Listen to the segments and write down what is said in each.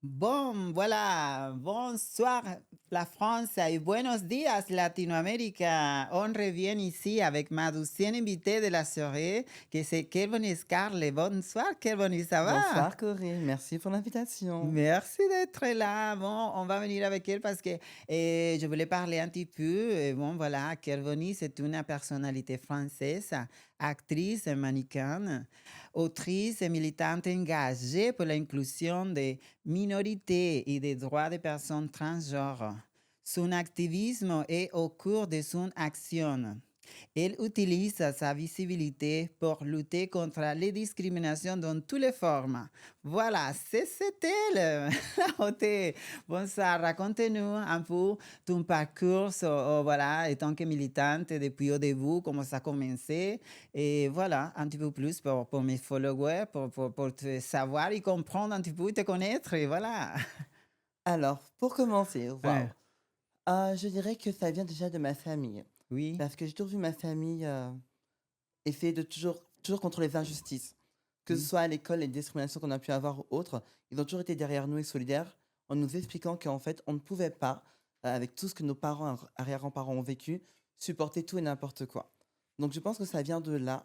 Bon, voilà. Bonsoir la France et buenos días Latinoamérica. On revient ici avec ma douzième invitée de la soirée, que c'est Kelvin Scarlett. Bonsoir Kelvin, ça va? Bonsoir Corinne, merci pour l'invitation. Merci d'être là. Bon, on va venir avec elle parce que je voulais parler un petit peu. Bon, voilà, Kelvoni, c'est une personnalité française, actrice, mannequin, autrice et militante engagée pour l'inclusion des minorités et des droits des personnes transgenres. Son activisme est au cours de son action. Elle utilise sa visibilité pour lutter contre les discriminations dans toutes les formes. Voilà, c'est elle. Ok. Bonsoir, raconte-nous un peu ton parcours voilà, en tant que militante depuis au début, comment ça a commencé. Et voilà, un petit peu plus pour mes followers, pour te savoir et comprendre un petit peu, te connaître. Et voilà. Alors, pour commencer, Ouais. waouh, je dirais que ça vient déjà de ma famille. Oui. Parce que j'ai toujours vu ma famille essayer de toujours contre les injustices. Que ce Oui. soit à l'école, les discriminations qu'on a pu avoir ou autres, ils ont toujours été derrière nous et solidaires en nous expliquant qu'en fait, on ne pouvait pas, avec tout ce que nos parents, arrière-grands-parents ont vécu, supporter tout et n'importe quoi. Donc je pense que ça vient de là.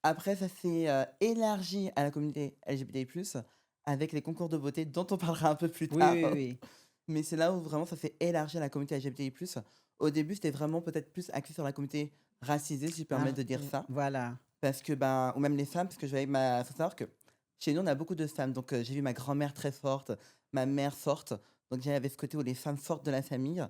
Après, ça s'est élargi à la communauté LGBTI+, avec les concours de beauté dont on parlera un peu plus Oui, tard. oui, oui. Mais c'est là où vraiment ça s'est élargi à la communauté LGBTI+. Au début, c'était vraiment peut-être plus axé sur la communauté racisée, si je Ah, permets de dire ça. voilà. Parce que, ben, ou même les femmes, parce que je voyais ma. Faut savoir que chez nous, on a beaucoup de femmes. Donc, j'ai vu ma grand-mère très forte, ma mère forte. Donc, j'avais ce côté où les femmes fortes de la famille.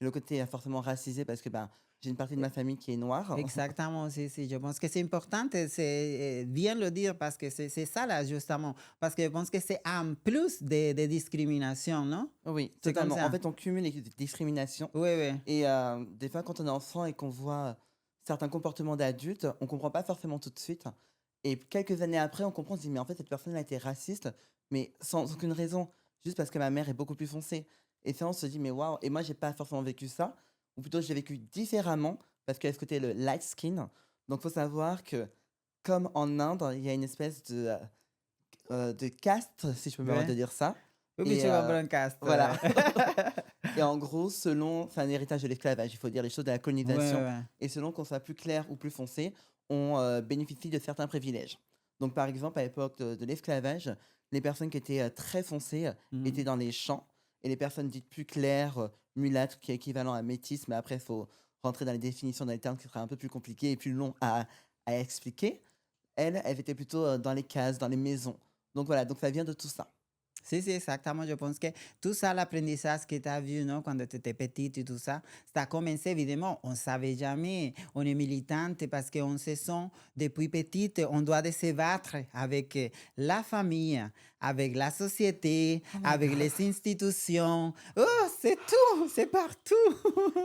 Et le côté forcément racisé, parce que ben, j'ai une partie de ma famille qui est noire. Exactement, je pense que c'est important, c'est bien le dire parce que c'est ça là justement, parce que je pense que c'est en plus de discrimination, non? Oui, C'est comme totalement. En ça. fait, on cumule les discriminations. Oui, oui, Et des fois, quand on est enfant et qu'on voit certains comportements d'adultes, on comprend pas forcément tout de suite. Et quelques années après, on comprend, on se dit, mais en fait, cette personne a été raciste, mais sans aucune raison, juste parce que ma mère est beaucoup plus foncée. Et ça, on se dit, mais waouh, et moi, j'ai pas forcément vécu ça, ou plutôt, j'ai vécu différemment, parce qu'il y a ce côté, le light skin. Donc, faut savoir que, comme en Inde, il y a une espèce de caste, si je peux me permettre oui. de dire ça. Oui, puis Et tu vas broadcast. voilà. Et en gros, selon, c'est un héritage de l'esclavage, il faut dire les choses de la Ouais, ouais, colonisation. ouais. Et selon qu'on soit plus clair ou plus foncé, on bénéficie de certains privilèges. Donc, par exemple, à l'époque de l'esclavage, les personnes qui étaient très foncées étaient Mhm. dans les champs. Et les personnes dites plus claires, mulâtres, qui est équivalent à métis, mais après, il faut rentrer dans les définitions, dans les termes qui seraient un peu plus compliqués et plus longs à expliquer. Elles étaient plutôt dans les cases, dans les maisons. Donc voilà, donc ça vient de tout ça. Sí, exactement. Je pense que tout ça, l'apprentissage que tu as vu, non, quand tu étais petite et tout ça, ça a commencé évidemment. On ne savait jamais. On est militante parce qu'on se sent, depuis petite, on doit de se battre avec la famille, avec la société, Oh my avec God. les institutions. Oh, c'est tout, c'est partout.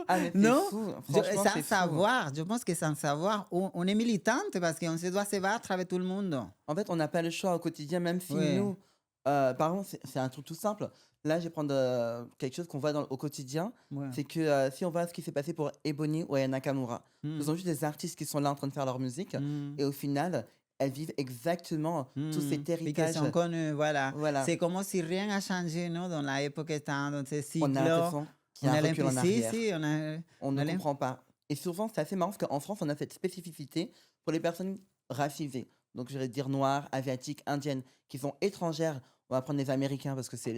Ah, mais c'est Non? fou, franchement, Sans c'est fou. savoir, je pense que sans savoir, on est militante parce qu'on se doit se battre avec tout le monde. En fait, on n'a pas le choix au quotidien, même si Oui, nous, par exemple, c'est un truc tout simple. Là, je vais prendre quelque chose qu'on voit au quotidien. ouais. C'est que si on voit ce qui s'est passé pour Ebony ou Aya Nakamura, ce Mm, sont juste des artistes qui sont là en train de faire leur musique. mm. Et au final, elles vivent exactement tout Hmm, cet oui, que héritage. sont connus, voilà. Voilà. C'est comme si rien n'a changé, non, dans l'époque étant dans ces On a cycles. l'impression qu'il y On a un a recul en l'impression, si, arrière. si, On on ne a l'im- comprend pas. Et souvent, c'est assez marrant parce qu'en France, on a cette spécificité pour les personnes racisées. Donc, je vais dire noires, asiatiques, indiennes, qui sont étrangères. On va prendre les Américains parce que c'est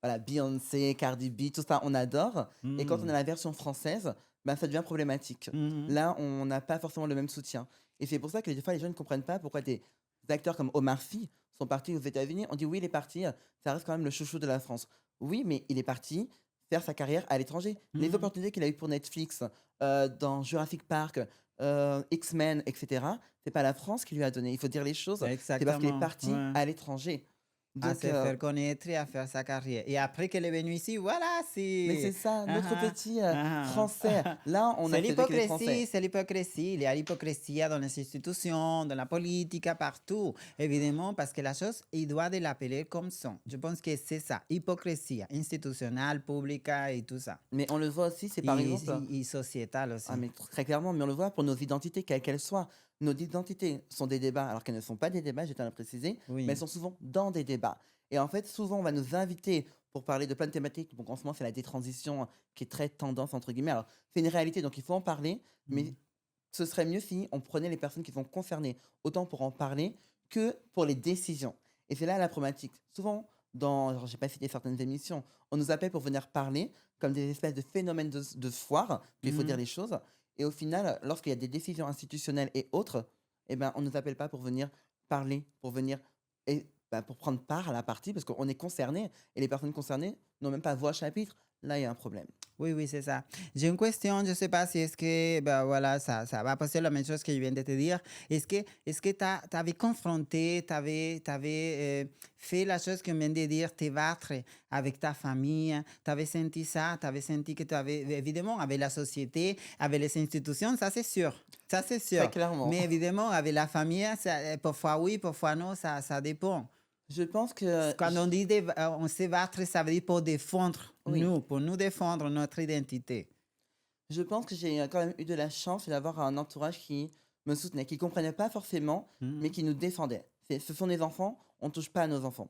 voilà, Beyoncé, Cardi B, tout ça, on adore. Et quand on Hmm, a la version française, ben, ça devient problématique. mhm. Là, on n'a pas forcément le même soutien. Et c'est pour ça que des fois, les gens ne comprennent pas pourquoi des acteurs comme Omar Sy sont partis aux États-Unis. On dit oui, il est parti, ça reste quand même le chouchou de la France. Oui, mais il est parti faire sa carrière à l'étranger. Les Mhm. opportunités qu'il a eues pour Netflix, dans Jurassic Park, X-Men, etc., c'est pas la France qui lui a donné. Il faut dire les choses. C'est parce qu'il est Exactement, parti ouais. à l'étranger. À Donc, se faire connaître et à faire sa carrière. Et après qu'elle est venue ici, voilà, mais c'est... c'est ça, notre Ah, petit ah, français. Là, on a fait que les Français. C'est l'hypocrisie. Il y a l'hypocrisie dans les institutions, dans la politique, partout. Évidemment, parce que la chose, il doit de l'appeler comme ça. Je pense que c'est ça, hypocrisie institutionnelle, publique et tout ça. Mais on le voit aussi, c'est par exemple. Et sociétale Ah, aussi. mais très clairement, mais on le voit pour nos identités, quelles qu'elles soient. nos identités sont des débats alors qu'elles ne sont pas des débats, je tiens à le préciser, mais elles Oui. sont souvent dans des débats. Et en fait, souvent, on va nous inviter pour parler de plein de thématiques. Donc, en ce moment, c'est la détransition qui est très tendance, entre guillemets. Alors, c'est une réalité, donc il faut en parler, mais Mmh. ce serait mieux si on prenait les personnes qui sont concernées, autant pour en parler que pour les décisions. Et c'est là la problématique. Souvent, dans, alors, j'ai pas cité certaines émissions, on nous appelle pour venir parler comme des espèces de phénomènes de foire, qu'il faut dire Mmh. les choses. Et au final, lorsqu'il y a des décisions institutionnelles et autres, eh ben, on ne nous appelle pas pour venir parler, pour venir et, bah, pour prendre part à la partie, parce qu'on est concerné et les personnes concernées n'ont même pas voix chapitre. Là, il y a un problème. Oui, oui, c'est ça. J'ai une question, je ne sais pas si est-ce que, ben voilà, ça va passer la même chose que je viens de te dire. Est-ce que tu avais confronté, tu avais fait la chose que je viens de dire, te battre avec ta famille, tu avais senti ça, tu avais senti que tu avais, évidemment, avec la société, avec les institutions, ça c'est Très sûr. clairement. Mais évidemment, avec la famille, parfois oui, parfois non, ça dépend. Je pense que, Quand on dit on se battre, ça veut dire oui, pour nous défendre notre identité. je pense que j'ai quand même eu de la chance d'avoir un entourage qui me soutenait, qui comprenait pas forcément, mais Mhm. qui nous défendait. Ce sont des enfants, on ne touche pas à nos enfants.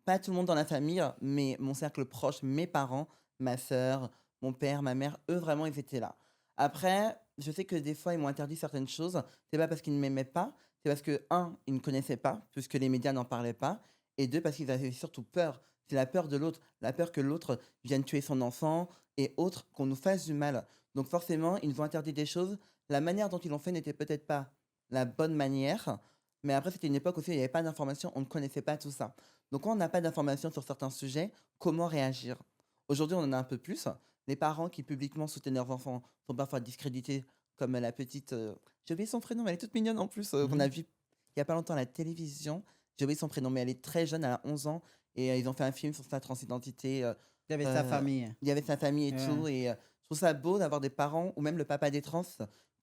Pas tout le monde dans la famille, mais mon cercle proche, mes parents, ma sœur, mon père, ma mère, eux vraiment, ils étaient là. Après, je sais que des fois, ils m'ont interdit certaines choses. C'est pas parce qu'ils ne m'aimaient pas, c'est parce que, un, ils ne connaissaient pas, puisque les médias n'en parlaient pas, et deux, parce qu'ils avaient surtout peur. C'est la peur de l'autre, la peur que l'autre vienne tuer son enfant et autres, qu'on nous fasse du mal. Donc forcément, ils nous ont interdit des choses. La manière dont ils l'ont fait n'était peut-être pas la bonne manière, mais après, c'était une époque aussi où il n'y avait pas d'informations, on ne connaissait pas tout ça. Donc quand on n'a pas d'informations sur certains sujets, comment réagir? Aujourd'hui, on en a un peu plus. Les parents qui publiquement soutiennent leurs enfants sont parfois discrédités, comme la petite... j'ai oublié son prénom, mais elle est toute mignonne en plus, qu'on a Mhm. vu il n'y a pas longtemps à la télévision. J'ai oublié son prénom, mais elle est très jeune, elle a 11 ans, et ils ont fait un film sur sa transidentité. Il y avait sa Euh, famille. il y avait sa famille et Ouais. tout, et je trouve ça beau d'avoir des parents, ou même le papa des trans,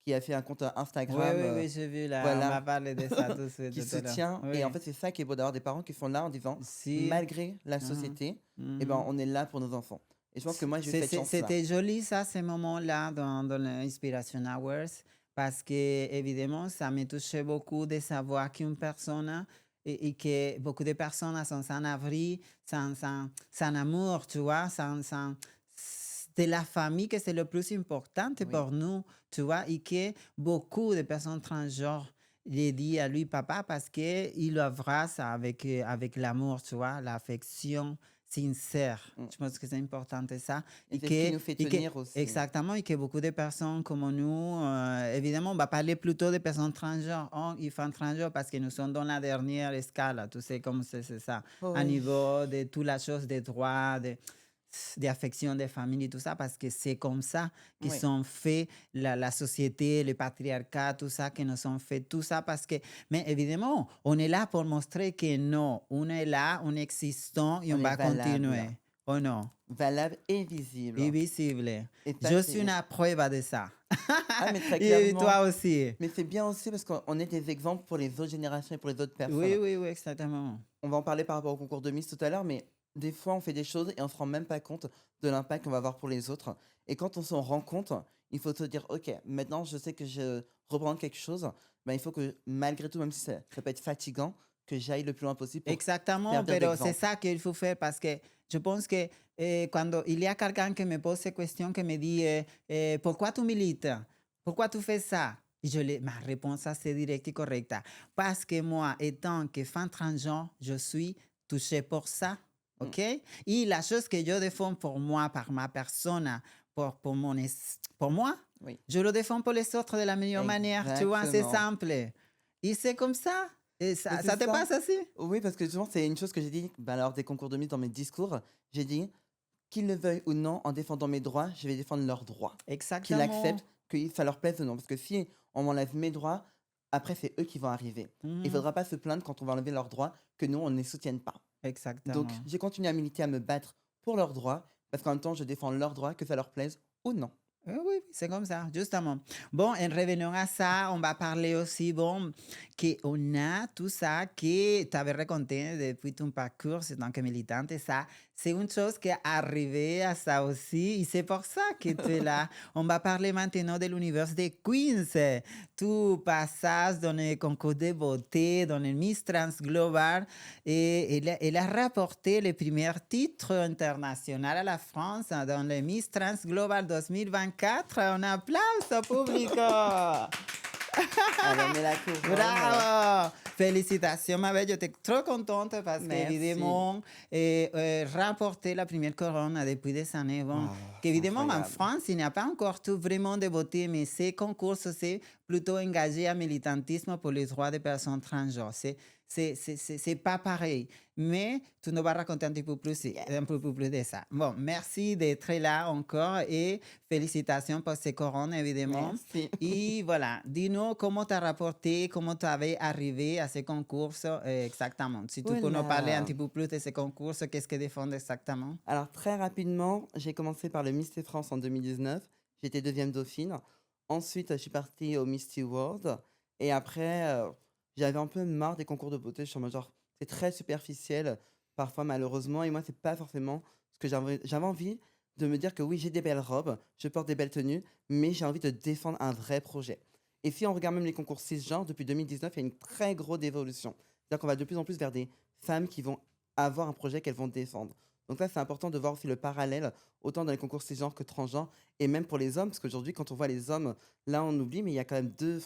qui a fait un compte Oui, Instagram, oui, oui, j'ai vu là, on voilà, m'a parlé de ça tout de suite, qui tout à l'heure. soutient. Et en Oui, fait, c'est ça qui est beau d'avoir des parents qui sont là en disant, si. malgré la Mhm. société, eh ben, Mhm. on est là pour nos enfants. Et je pense que moi, j'ai eu cette chance-là. C'était joli ça, ces moments-là dans l'Inspiration Hours, parce que évidemment, ça me touchait beaucoup de savoir qu'une personne et que beaucoup de personnes sont sans abri, sans amour, tu vois, de la famille, que c'est le plus important Oui, pour nous, tu vois, et que beaucoup de personnes transgenres lui dit à lui papa parce qu'il le embrasse avec l'amour, tu vois, l'affection sincère. mm. Je pense que c'est important ça. Et c'est ce qui nous fait tenir aussi. Exactement, et que beaucoup de personnes comme nous, évidemment, on va parler plutôt des personnes transgenres, hommes et femmes transgenres, parce que nous sommes dans la dernière escale, tu sais comme c'est ça, à Oui, niveau de toute la chose des droits, des affections des familles et tout ça, parce que c'est comme ça qu'ils oui, sont faits, la société, le patriarcat, tout ça, que nous sont faits, tout ça, parce que, mais évidemment, on est là pour montrer que non, on est là, on est existant et on on est va valable. continuer. Oh non, Valable et visible. invisible. Et ça, Je suis c'est... une preuve de ça. Ah, mais très Et toi clairement. aussi. Mais c'est bien aussi parce qu'on est des exemples pour les autres générations et pour les autres Oui, personnes. oui, oui, exactement. On va en parler par rapport au concours de Miss tout à l'heure, mais des fois, on fait des choses et on se rend même pas compte de l'impact qu'on va avoir pour les autres. Et quand on s'en rend compte, il faut se dire, OK, maintenant, je sais que je reprends quelque chose. Ben, il faut que, malgré tout, même si ça peut être fatigant, que j'aille le plus loin possible pour Exactement, servir pero c'est d'exemple. ça qu'il faut faire parce que je pense que cuando il y a quelqu'un qui me pose ces questions, qui me dit pourquoi tu milites, pourquoi tu fais ça, ma réponse c'est directe et correcte. Parce que moi, étant que femme transgenre, je suis touchée pour ça. Mm, OK? Et la chose que je défends pour moi, par ma personne, pour moi, oui, je le défends pour les autres de la meilleure manière. Tu vois, c'est exactement. simple. Et c'est comme ça. Et Mais ça, c'est ça te ça. passe aussi? Oui, parce que justement, c'est une chose que j'ai dit ben, lors des concours de Miss dans mes discours. J'ai dit, qu'ils le veuillent ou non, en défendant mes droits, je vais défendre leurs droits. Qu'ils Exactement. acceptent, que ça leur plaise ou non. Parce que si on m'enlève mes droits, après, c'est eux qui vont arriver. Il ne Mhm. faudra pas se plaindre quand on va enlever leurs droits, que nous, on ne les soutienne pas. Donc, Exactement. j'ai continué à militer, à me battre pour leurs droits, parce qu'en même temps, je défends leurs droits, que ça leur plaise ou non. Oui, oui, oui, c'est comme ça, justement. Bon, en revenant à ça, on va parler aussi, bon, qu'on a tout ça que tu avais raconté depuis ton parcours en tant que militante. Ça, c'est une chose qui est arrivée à ça aussi. Et c'est pour ça que tu es là. On va parler maintenant de l'univers de Queens. Tu passes dans le concours de beauté, dans le Miss Trans Global. Et elle a rapporté le premier titre international à la France dans le Miss Trans Global 2024. Un applause au public. Elle a mis la couronne. Bravo! Félicitations, ma belle. J'étais trop contente parce Merci. qu'évidemment, remporter la première couronne depuis des années, bon, Waouh, c'est qu'évidemment, en incroyable. France, il n'y a pas encore tout vraiment de beauté, mais ces concours, c'est plutôt engagé à militantisme pour les droits des personnes transgenres. C'est pas pareil. Mais tu nous vas raconter un peu plus de ça. Bon, merci d'être là encore et félicitations pour ces couronnes, évidemment. Merci. Et voilà, dis-nous comment tu as rapporté, comment tu avais arrivé à ces concours exactement. Si tu peux nous parler un Oula. petit peu plus de ces concours, qu'est-ce qu'ils défendent exactement? Alors très rapidement, j'ai commencé par le Miss France en 2019. J'étais deuxième dauphine. Ensuite, je suis partie au Misty World. Et après, j'avais un peu marre des concours de beauté. Je suis en mode genre, c'est très superficiel, parfois malheureusement. Et moi, c'est pas forcément ce que j'avais envie de me dire que oui, j'ai des belles robes, je porte des belles tenues, mais j'ai envie de défendre un vrai projet. Et si on regarde même les concours cisgenres, depuis 2019, il y a une très grosse évolution. C'est-à-dire qu'on va de plus en plus vers des femmes qui vont avoir un projet qu'elles vont défendre. Donc là, c'est important de voir aussi le parallèle, autant dans les concours cisgenres que transgenres, et même pour les hommes, parce qu'aujourd'hui, quand on voit les hommes, là, on oublie, mais il y a quand même deux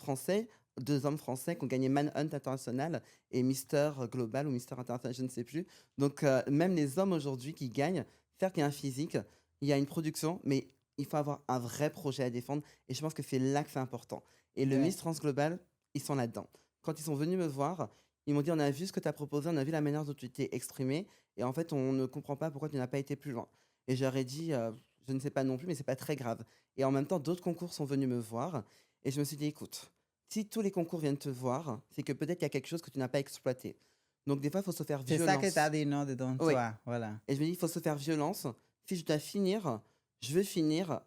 hommes français qui ont gagné Manhunt International et Mister Global ou Mister International, je ne sais plus. Donc, même les hommes aujourd'hui qui gagnent, certes, il y a un physique, il y a une production, mais il faut avoir un vrai projet à défendre, et je pense que c'est là que c'est important. Et le Ouais. Miss Trans Global, ils sont là-dedans. Quand ils sont venus me voir, ils m'ont dit, on a vu ce que tu as proposé, on a vu la manière dont tu t'es exprimé, et en fait, on ne comprend pas pourquoi tu n'as pas été plus loin. Et j'aurais dit, je ne sais pas non plus, mais c'est pas très grave. Et en même temps, d'autres concours sont venus me voir. Et je me suis dit, écoute, si tous les concours viennent te voir, c'est que peut-être il y a quelque chose que tu n'as pas exploité. Donc des fois, il faut se faire C'est ça que tu as violence. dit, non, dedans Oui. toi. Voilà. Et je me dis, il faut se faire violence. Si je dois finir, je veux finir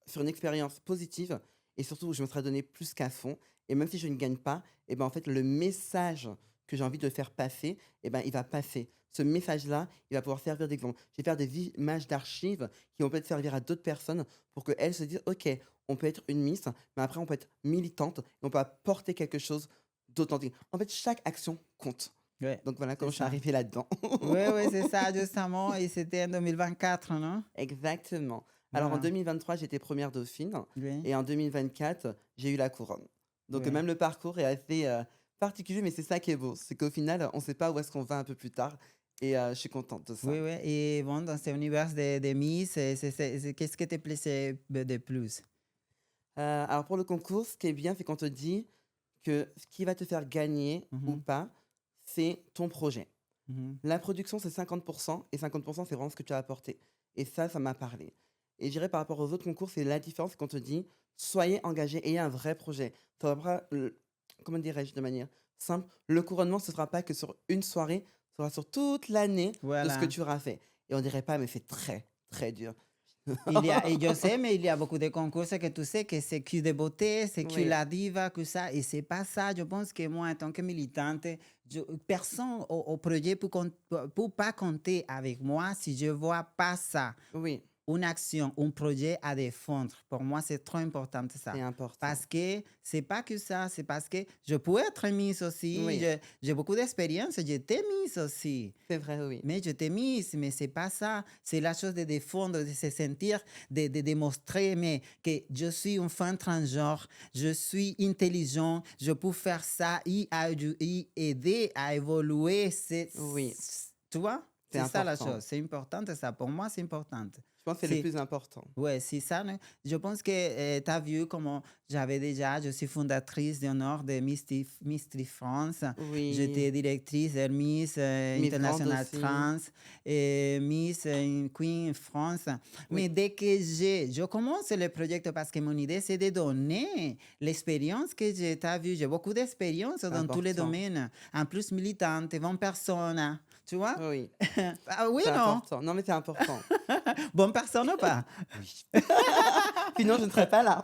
sur une expérience positive. Et surtout, je me serai donné plus qu'à fond. Et même si je ne gagne pas, et ben en fait, le message que j'ai envie de faire passer, et ben, il va passer. Ce message-là, il va pouvoir servir d'exemple. Je vais faire des images d'archives qui vont peut-être servir à d'autres personnes pour qu'elles se disent, OK, on peut être une miss, mais après, on peut être militante et on peut apporter quelque chose d'authentique. En fait, chaque action compte. Ouais, Donc voilà c'est comment je suis ça. arrivée là-dedans. Oui, oui, c'est ça, justement. Et c'était en 2024, non? Exactement. Alors en Voilà. 2023, j'étais première dauphine Oui, et en 2024, j'ai eu la couronne. Donc oui. même le parcours est assez particulier, mais c'est ça qui est beau. C'est qu'au final, on ne sait pas où est-ce qu'on va un peu plus tard et je suis contente de ça. Oui, oui. Et bon, dans cet univers de Miss, qu'est-ce que te plaisait de plus? Alors pour le concours, ce qui est bien, c'est qu'on te dit que ce qui va te faire gagner ou Mhm, pas, c'est ton projet. mhm. La production, c'est 50% et 50%, c'est vraiment ce que tu as apporté. Et ça m'a parlé. Et je dirais par rapport aux autres concours, c'est la différence c'est qu'on te dit, soyez engagés, ayez un vrai projet. Ça va pas, comment dirais-je de manière simple, le couronnement, ce sera pas que sur une soirée, ce sera sur toute l'année de ce que Voilà. tu auras fait. Et on dirait pas, mais c'est très, très dur. Et je sais, mais il y a beaucoup de concours que tu sais que c'est que de beauté, c'est que Oui, la diva, que ça, et c'est pas ça. Je pense que moi, en tant que militante, personne au projet peut pas compter avec moi si je vois pas ça. oui, Une action, un projet à défendre. Pour moi, c'est trop important c'est ça. important. Parce que c'est pas que ça, c'est parce que je peux être Miss aussi. Oui, J'ai beaucoup d'expérience, j'étais Miss aussi. c'est vrai, oui. Mais je t'ai mise, mais c'est pas ça. C'est la chose de défendre, de se sentir, de démontrer mais, que je suis une femme transgenre, je suis intelligent, je peux faire ça et aider à évoluer. Oui, Tu vois? c'est C'est ça la important. chose. C'est important, ça. Pour moi, c'est important. Je pense que c'est le C'est plus important. Ouais, c'est ça, non? Je pense que tu as vu comment je suis fondatrice d'honneur de Miss France. Oui, J'étais directrice de Miss Miss Grande International aussi. Trans et Miss Queen France. Oui, Mais dès que je commence le projet parce que mon idée, c'est de donner l'expérience que j'ai, t'as vu, j'ai beaucoup d'expérience c'est dans tous les important. domaines. En plus, militante, bonne personne, tu vois? Oui, Ah oui, c'est non? important. Non, mais c'est important. Bonne personne ou pas? Oui. Sinon, je ne serais pas là.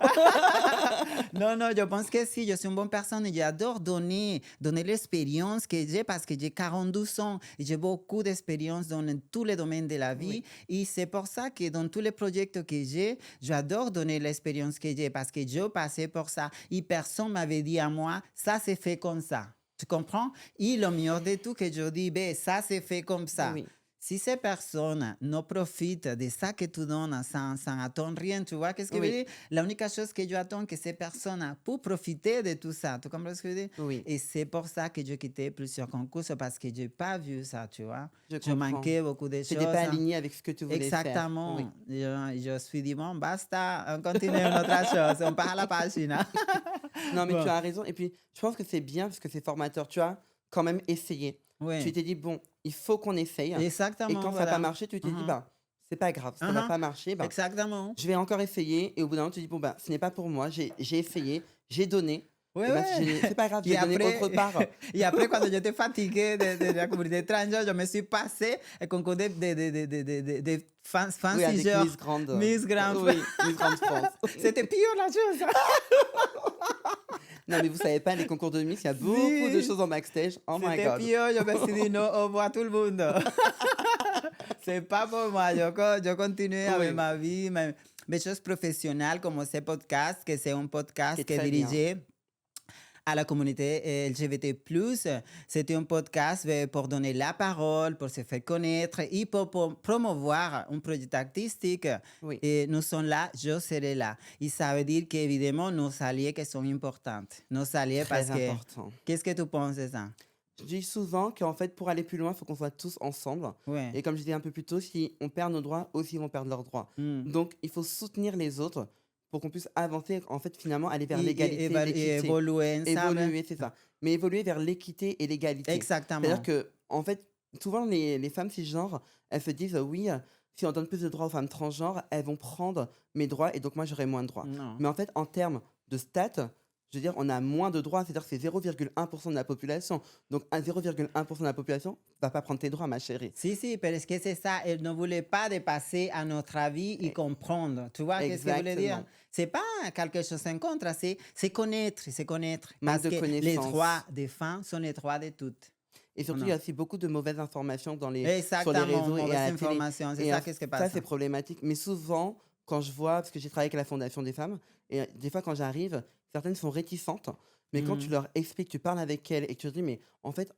Non, non, je pense que si, je suis une bonne personne et j'adore donner l'expérience que j'ai parce que j'ai 42 ans et j'ai beaucoup d'expérience dans tous les domaines de la vie. Oui, Et c'est pour ça que dans tous les projets que j'ai, j'adore donner l'expérience que j'ai parce que je passais pour ça. Et personne m'avait dit à moi, ça c'est fait comme ça. Tu comprends? Et le meilleur de tout que je dis, ben, ça c'est fait comme ça. oui, Si ces personnes ne profitent de ça que tu donnes sans attendre rien, tu vois qu'est-ce que je veux oui, dire? La única chose que je attends, que ces personnes puissent profiter de tout ça. Tu comprends ce que je veux dire? oui, Et c'est pour ça que je quittais plusieurs concours, parce que je n'ai pas vu ça, tu vois. je Je comprends. manquais beaucoup de Tu n'étais pas choses. aligné avec ce que tu voulais faire. Oui. Exactement. Je suis dit, bon, basta, on continue une autre chose, on part à la pagine. Non, mais tu Bon, as raison. Et puis, je pense que c'est bien parce que c'est formateur. Tu as quand même essayé. Tu oui, t'es dit, bon, il faut qu'on essaye. Et exactement, quand ça n'a pas voilà. marché, tu t'es dit, Mhm, bah, c'est pas grave, ça n'a mhm, pas marché. Ben, exactement. je vais encore essayer. Et au bout d'un moment, tu dis, bon, bah, ce n'est pas pour moi. J'ai essayé, j'ai donné. Oui, Et ben, si oui. c'est pas grave, je Y vais donner autre après, part. y après, cuando yo te fatigué de la comunidad étrangère, je me suis passé el concours de Oui, Fancy avec Genre Miss Grande. Miss Grand Prix. Oui, Miss Grande France. C'était pire la chose. Non, mais vous savez pas, les concours de Miss, il y a beaucoup de Si, choses en backstage. Oh my c'était God. pire. Je me suis dit non, au revoir tout le monde. C'est pas pour moi. Je continue avec Oui, ma vie, mes choses professionnelles, comme ce podcast, que c'est un qui podcast est qui est très bien. dirigé à la communauté LGBT+. C'était un podcast pour donner la parole, pour se faire connaître et pour promouvoir un projet artistique. Oui, Et nous sommes là, je serai là. Et ça veut dire qu'évidemment, nos alliés qui sont importants. Nos alliés parce très que, important. qu'est-ce que tu penses de ça? Je dis souvent qu'en fait, pour aller plus loin, il faut qu'on soit tous ensemble. Oui. Et comme je disais un peu plus tôt, si on perd nos droits, aussi ils vont perdre leurs droits. Mm. Donc, il faut soutenir les autres pour qu'on puisse avancer, en fait, finalement, aller vers Et l'égalité, et l'équité. évoluer ensemble. Évoluer, c'est ça. Mais évoluer vers l'équité et l'égalité. C'est-à-dire Exactement. que, en fait, souvent, les femmes cisgenres, elles se disent, oui, si on donne plus de droits aux femmes transgenres, elles vont prendre mes droits et donc moi, j'aurai moins de droits. Non. Mais en fait, en termes de stats, je veux dire, on a moins de droits, c'est-à-dire que c'est 0,1% de la population. Donc, un 0,1% de la population va pas prendre tes droits, ma chérie. Si, si, pero es que c'est ça, elle ne voulait pas dépasser à notre avis et E- comprendre. Tu vois, qu'est-ce que je voulais dire? Exactement. C'est pas quelque chose en contre, c'est connaître, c'est connaître. Manque Parce de que les droits connaissances. des femmes sont les droits de toutes. Et Ou surtout, il y non? a aussi beaucoup de mauvaises informations sur les Exactement, réseaux et mauvaise à la télé. information, c'est Et ça, qu'est-ce qui ça, passe? c'est problématique. Mais souvent, quand je vois, parce que j'ai travaillé avec la Fondation des femmes, et des fois, quand j'arrive, certaines sont réticentes. Mais quand tu Mhm. leur expliques, tu parles avec elles et que tu leur dis, mais en fait,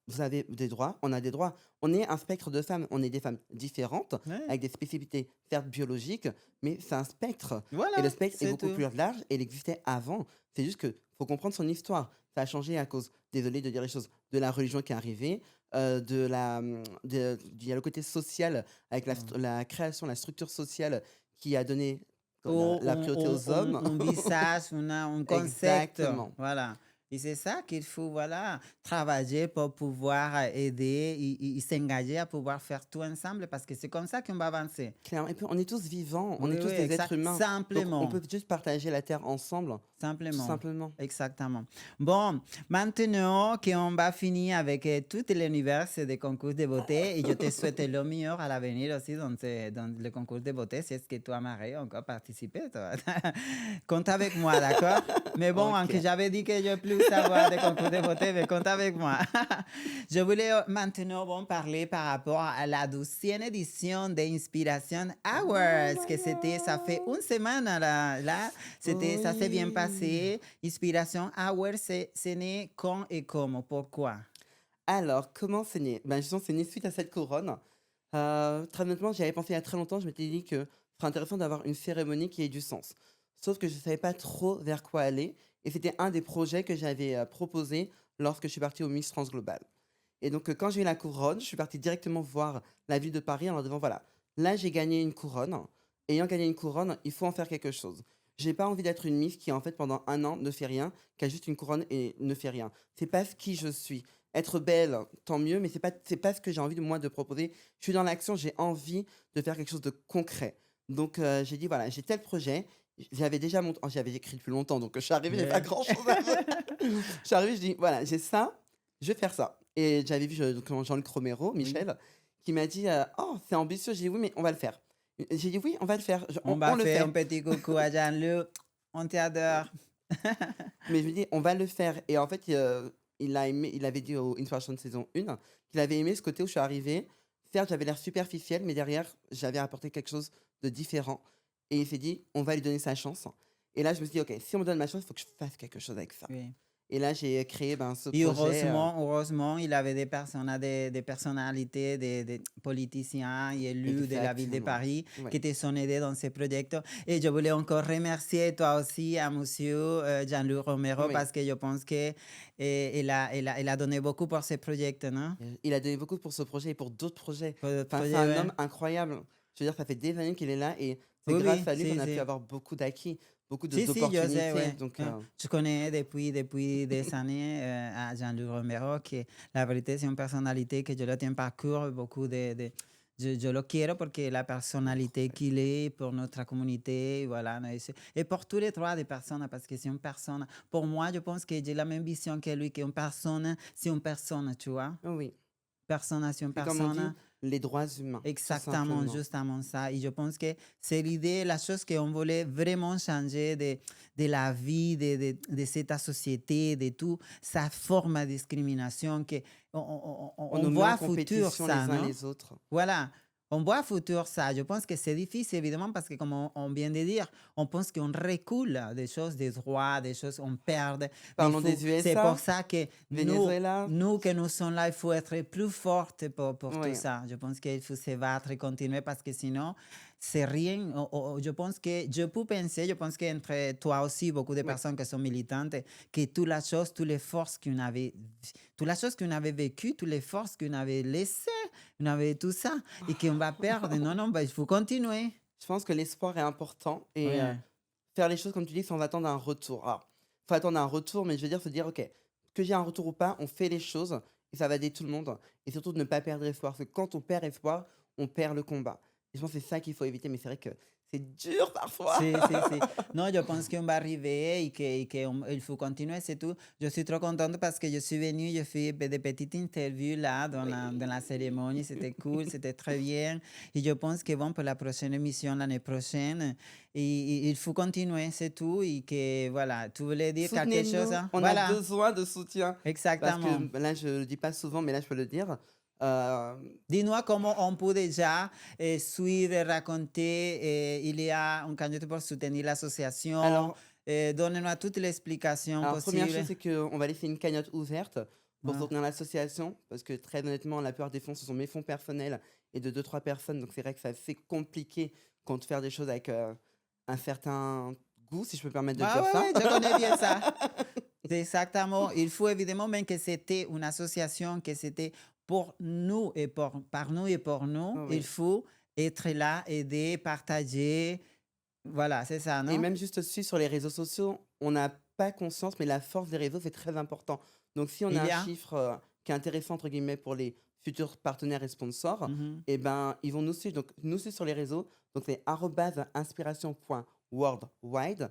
vous avez des droits, on a des droits. On est un spectre de femmes, on est des femmes différentes, Ouais, avec des spécificités, certes biologiques, mais c'est un spectre. Et le voilà, spectre est c'est beaucoup tout. plus large et il existait avant. C'est juste que faut comprendre son histoire. Ça a changé à cause, désolé de dire les choses, de la religion qui est arrivée, il y a le côté social avec Mm. la création, la structure sociale qui a donné Ou la priorité aux hommes. un visage, un concept, Exactement. voilà. Et c'est ça qu'il faut, voilà, travailler pour pouvoir aider et s'engager à pouvoir faire tout ensemble parce que c'est comme ça qu'on va avancer. Clairement. Et puis, on est tous vivants, on Oui, est oui, tous des êtres humains. Donc, on simplement. peut juste partager la Terre ensemble, tout Simplement, simplement. exactement. Bon, maintenant qu'on va finir avec tout l'univers des concours de beauté, et je te souhaite le meilleur à l'avenir aussi dans le concours de beauté, si est-ce que tu aimerais encore participer, toi. Compte avec moi, d'accord? Mais bon, aunque Ok. j'avais dit que je plus savoir des concours de beauté, mais compte avec moi. Je voulais maintenant bon, parler par rapport à la 12e édition des Inspiration Oh Awards, my que c'était, ça fait une God. semaine là, c'était, ça s'est bien Oui. passé. Inspiration Awards, c'est né quand et comment, pourquoi? Alors, comment c'est né? Ben, justement, c'est né suite à cette couronne. Très honnêtement, j'y avais pensé il y a très longtemps. Je m'étais dit que ce serait intéressant d'avoir une cérémonie qui ait du sens. Sauf que je ne savais pas trop vers quoi aller. Et c'était un des projets que j'avais proposé lorsque je suis partie au Miss France Global. Et donc, quand j'ai eu la couronne, je suis partie directement voir la ville de Paris en leur disant, voilà, là, j'ai gagné une couronne. Ayant gagné une couronne, il faut en faire quelque chose. J'ai pas envie d'être une Miss qui, en fait, pendant un an, ne fait rien, qui a juste une couronne et ne fait rien. C'est pas ce qui je suis. Être belle, tant mieux, mais c'est pas ce que j'ai envie de moi de proposer. Je suis dans l'action, j'ai envie de faire quelque chose de concret. Donc, j'ai dit, voilà, j'ai tel projet. J'avais déjà j'avais écrit depuis longtemps, donc je suis arrivée, j'ai pas Ouais. grand-chose à faire. Je suis arrivée, je dis, voilà, j'ai ça, je vais faire ça. Et j'avais vu donc, Jean-Luc Romero, Oui. Michel, qui m'a dit, oh, c'est ambitieux. J'ai dit, oui, mais on va le faire. J'ai dit: «Oui, on va le faire, On on va le faire un fait». petit coucou à Jean-Luc. On t'adore. Mais je lui dis: «On va le faire» et en fait, il avait dit au Inspiration de saison 1 qu'il avait aimé ce côté où je suis arrivée. Certes, j'avais l'air superficielle, mais derrière, j'avais apporté quelque chose de différent et il s'est dit: «On va lui donner sa chance» et là, je me suis dit: «OK, si on me donne ma chance, il faut que je fasse quelque chose avec ça» Oui. et là, j'ai créé, ben, ce Et projet, heureusement, il avait des personnes, des personnalités, des politiciens et élus de la ville de exactement. Paris Ouais, qui te sont aidés dans ces projets. Et je voulais encore remercier toi aussi à monsieur Jean-Luc Romero oui. parce que je pense que il a donné beaucoup pour ces projets, non? Il a donné beaucoup pour ce projet et pour d'autres projets. Pour le Enfin, c'est projet, un ouais. homme incroyable. Je veux dire, ça fait des années qu'il est là et c'est Oui, grâce oui, à lui qu'on si, a pu si. avoir beaucoup d'acquis, beaucoup Si, si, je sais, d'opportunités ouais. donc Je connais depuis des années à Jean-Luc Romero, qui la vérité, c'est une personnalité que je le tiens par cœur, beaucoup je le quiero porque la personnalité qu'il est pour notre communauté, voilà. No, et pour tous les trois des personnes, parce que c'est une personne, pour moi, je pense que j'ai la même vision que lui, qu'une personne, c'est une personne, tu vois. oui. Personne, c'est une C'est comme on dit, personne. les droits humains, tout Exactement, simplement. justement ça. Et je pense que c'est l'idée, la chose qu'on voulait vraiment changer de la vie, de cette société, de toute sa forme de discrimination, que On on nous met en voit futur compétition ça, les uns non? les autres. Voilà, on voit futur ça. Je pense que c'est difficile, évidemment, parce que comme on vient de dire, on pense qu'on recule des choses, des droits, des choses, on perd. Mais Parlons des c'est pour USA, ça que Venezuela. nous que nous sommes là, il faut être plus forte pour tout Oui, ça. Je pense qu'il faut se battre et continuer parce que sinon, c'est rien. Je pense que je peux penser, je pense qu'entre toi aussi, beaucoup de oui. personnes qui sont militantes, que toutes les choses, toutes les forces qu'on avait, toutes les choses qu'on avait vécues, toutes les forces qu'on avait laissées, on avait tout ça et qu'on va perdre. Non, non, bah, il faut continuer. Je pense que l'espoir est important et Ouais. faire les choses comme tu dis sans attendre un retour. Alors, faut attendre un retour, mais je veux dire se dire: «OK, que j'ai un retour ou pas, on fait les choses et ça va aider tout le monde» et surtout de ne pas perdre espoir. Parce que quand on perd espoir, on perd le combat et je pense que c'est ça qu'il faut éviter, mais c'est vrai que c'est dur parfois. Si, si, si. Non, je pense qu'on va arriver il faut continuer, c'est tout. Je suis trop contente parce que je suis venue, je fais des petites interviews là dans la Oui. cérémonie. C'était cool, c'était très bien. Et je pense que bon, pour la prochaine émission l'année prochaine, il faut continuer, c'est tout. Et que voilà, tu voulais dire quelque chose, Soutenez-nous, hein? on a Voilà, besoin de soutien parce que exactement. là, je le dis pas souvent, mais là, je peux le dire. Dis-nous comment on peut déjà suivre, raconter. Il y a un cagnotte pour soutenir l'association. Alors Donne-nous toutes les explications alors première chose, possibles. c'est qu'on va laisser une cagnotte ouverte pour Ouais. soutenir l'association parce que très honnêtement, la plupart des fonds, ce sont mes fonds personnels et de deux trois personnes, donc c'est vrai que c'est assez compliqué quand faire des choses avec, un certain goût, si je peux me permettre de Ah dire ouais, ça. ouais, je connais bien ça. C'est exactement. Il faut évidemment même que c'était une association, que c'était pour nous et par nous et pour nous. Il Oui. faut être là, aider, partager. Voilà, c'est ça, Et non? même juste aussi sur les réseaux sociaux, on n'a pas conscience, mais la force des réseaux, c'est très important. Donc si on a Il un y a. chiffre, qui est «intéressant» entre guillemets pour les futurs partenaires et sponsors, Mhm. et ben, ils vont nous suivre. Donc nous suivre sur les réseaux, donc c'est arobase inspiration.worldwide,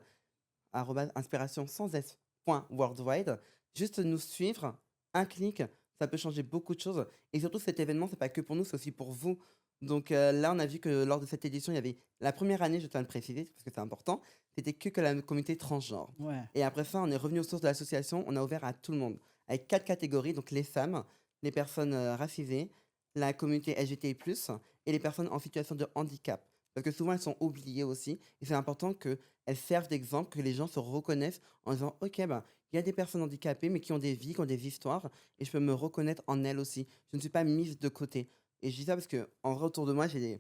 arobase inspiration sans S, point worldwide. Juste nous suivre, un clic, ça peut changer beaucoup de choses et surtout cet événement, c'est pas que pour nous, c'est aussi pour vous. Donc là, on a vu que lors de cette édition, il y avait la première année, je tiens à le préciser parce que c'est important, c'était que la communauté transgenre Ouais. et après ça, on est revenu aux sources de l'association, on a ouvert à tout le monde avec 4 catégories, donc les femmes, les personnes, racisées, la communauté LGBTI+ et les personnes en situation de handicap. Parce que souvent, elles sont oubliées aussi et c'est important qu'elles servent d'exemple, que les gens se reconnaissent en disant: «OK, ben, il y a des personnes handicapées, mais qui ont des vies, qui ont des histoires et je peux me reconnaître en elles aussi. Je ne suis pas mise de côté» et je dis ça parce que en vrai, autour de moi, j'ai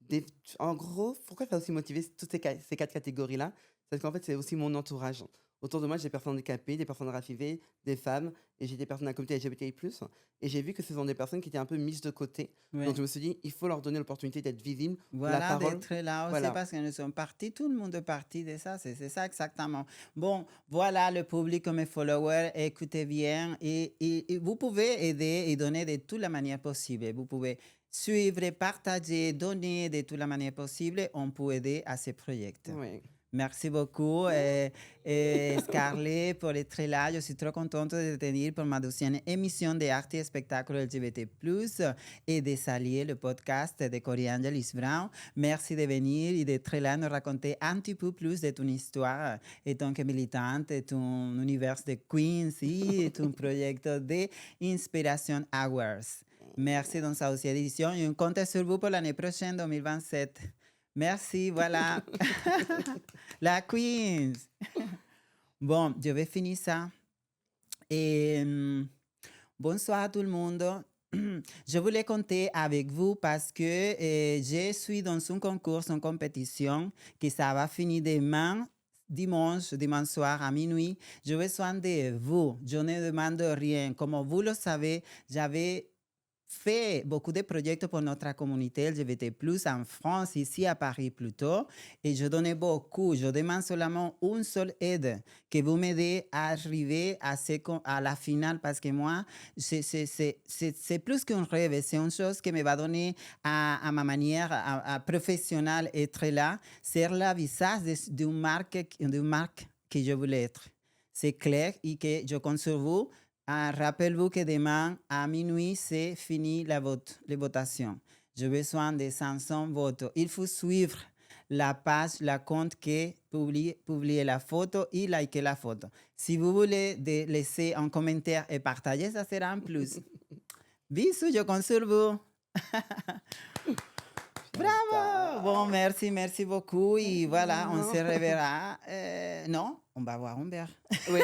des en gros, pourquoi ça a aussi motivé toutes ces 4 catégories-là? C'est parce qu'en fait, c'est aussi mon entourage. Autour de moi, j'ai des personnes handicapées, des personnes racisées, des femmes et j'ai des personnes de la communauté LGBTI+ et j'ai vu que ce sont des personnes qui étaient un peu mises de côté. Donc Ouais. je me suis dit: «Il faut leur donner l'opportunité d'être visibles, la Voilà, parole». d'être là aussi Voilà. parce que nous sommes partis, tout le monde est parti de ça, c'est ça exactement. Bon, voilà le public, mes followers, écoutez bien et vous pouvez aider et donner de toutes les manières possibles. Vous pouvez suivre, partager, donner de toutes les manières possibles. On peut aider à ces projets. Oui. Merci beaucoup, Scarlett, por être là. Je suis trop contente de te tenir pour ma deuxième émission de Arte et Spectacle LGBT+, et de saluer le podcast de Coriangelis Brown. Merci de venir et d'être là, nous raconter un petit peu plus de ton histoire et tant que militante, et ton univers de Queens et ton projet de Inspiration Awards. Merci dans sa deuxième édition et on compte sur vous pour l'année prochaine, 2027. Merci, voilà. La Queens. Bon, je vais finir ça. Et bonsoir à tout le monde. Je voulais compter avec vous parce que je suis dans un concours, une compétition qui ça va finir demain, dimanche soir à minuit. Je veux besoin de vous. Je ne demande rien. Comme vous le savez, j'avais fait beaucoup de projets pour notre communauté LGBT+, en France, ici à Paris plutôt, et je donnais beaucoup. Je demande seulement une seule aide, que vous m'aidez à arriver à la finale, parce que moi, c'est plus qu'un rêve, c'est une chose qui me va donner à ma manière professionnelle être là, ser la visage d'une marque que je voulais être. C'est clair et que je compte sur vous. Rappelez-vous que demain à minuit, c'est fini les votations. J'ai besoin de 500 votes. Il faut suivre la page, la compte qui publie la photo et liker la photo. Si vous voulez laisser un commentaire et partager, ça sera un plus. Bisous, je compte sur vous. Bravo! Bon, merci beaucoup. Et voilà, on se reverra. Non, on va boire un verre. Oui.